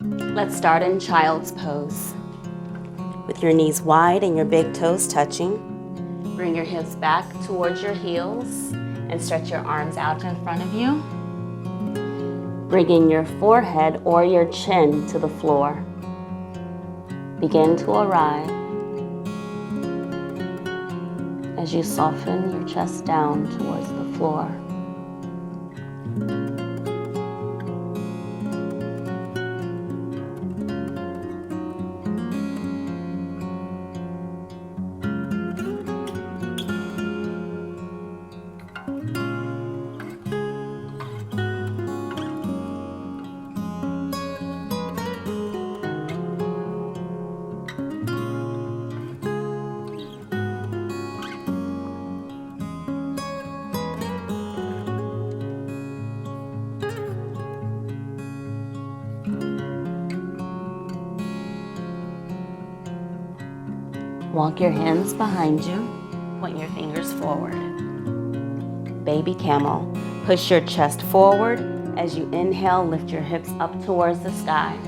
Let's start in child's pose. With your knees wide and your big toes touching, bring your hips back towards your heels and stretch your arms out in front of you. Bringing your forehead or your chin to the floor. Begin to arrive as you soften your chest down towards the floor. Walk your hands behind you, point your fingers forward. Baby camel, push your chest forward. As you inhale, lift your hips up towards the sky.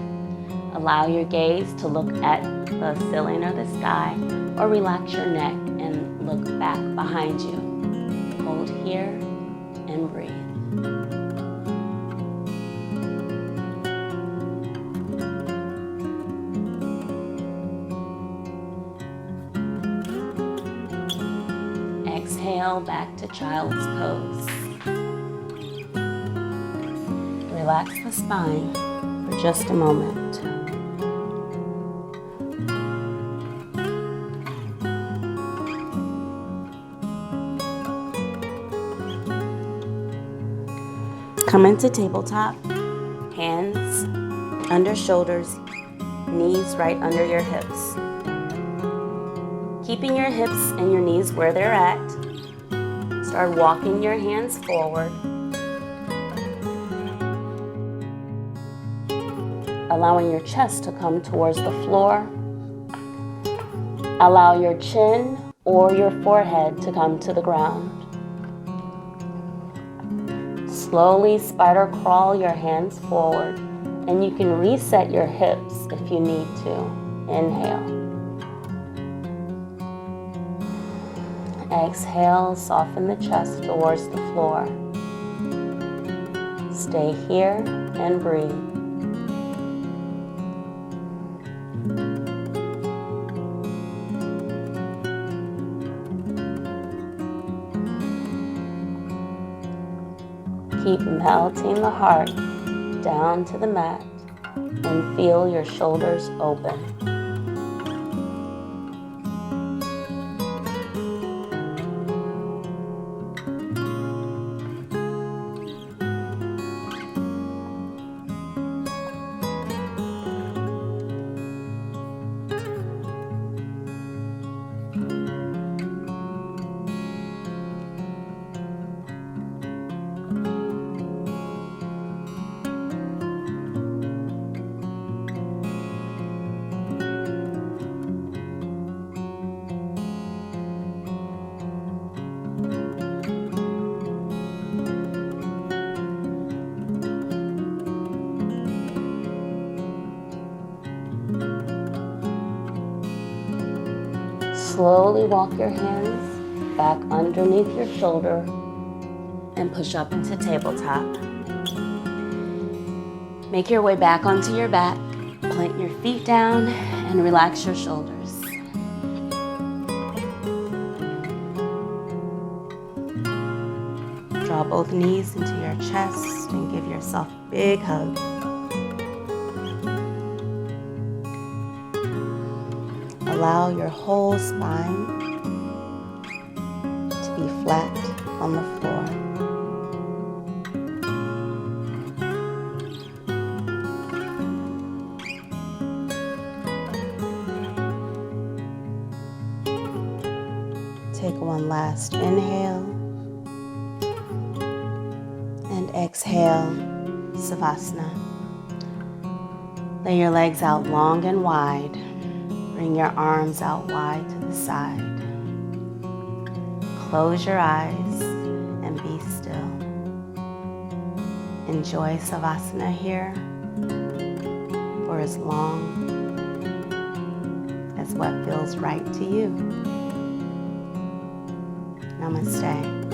Allow your gaze to look at the ceiling or the sky, or relax your neck and look back behind you. Hold here and breathe. Exhale back to child's pose. Relax the spine for just a moment. Come into tabletop, hands under shoulders, knees right under your hips. Keeping your hips and your knees where they're at, start walking your hands forward. Allowing your chest to come towards the floor. Allow your chin or your forehead to come to the ground. Slowly spider crawl your hands forward, and you can reset your hips if you need to. Inhale. Exhale, soften the chest towards the floor. Stay here and breathe. Keep melting the heart down to the mat and feel your shoulders open. Slowly walk your hands back underneath your shoulder and push up into tabletop. Make your way back onto your back, plant your feet down, and relax your shoulders. Draw both knees into your chest and give yourself a big hug. Allow your whole spine to be flat on the floor. Take one last inhale and exhale, Savasana. Lay your legs out long and wide. Bring your arms out wide to the side. Close your eyes and be still. Enjoy Savasana here as long as what feels right to you. Namaste.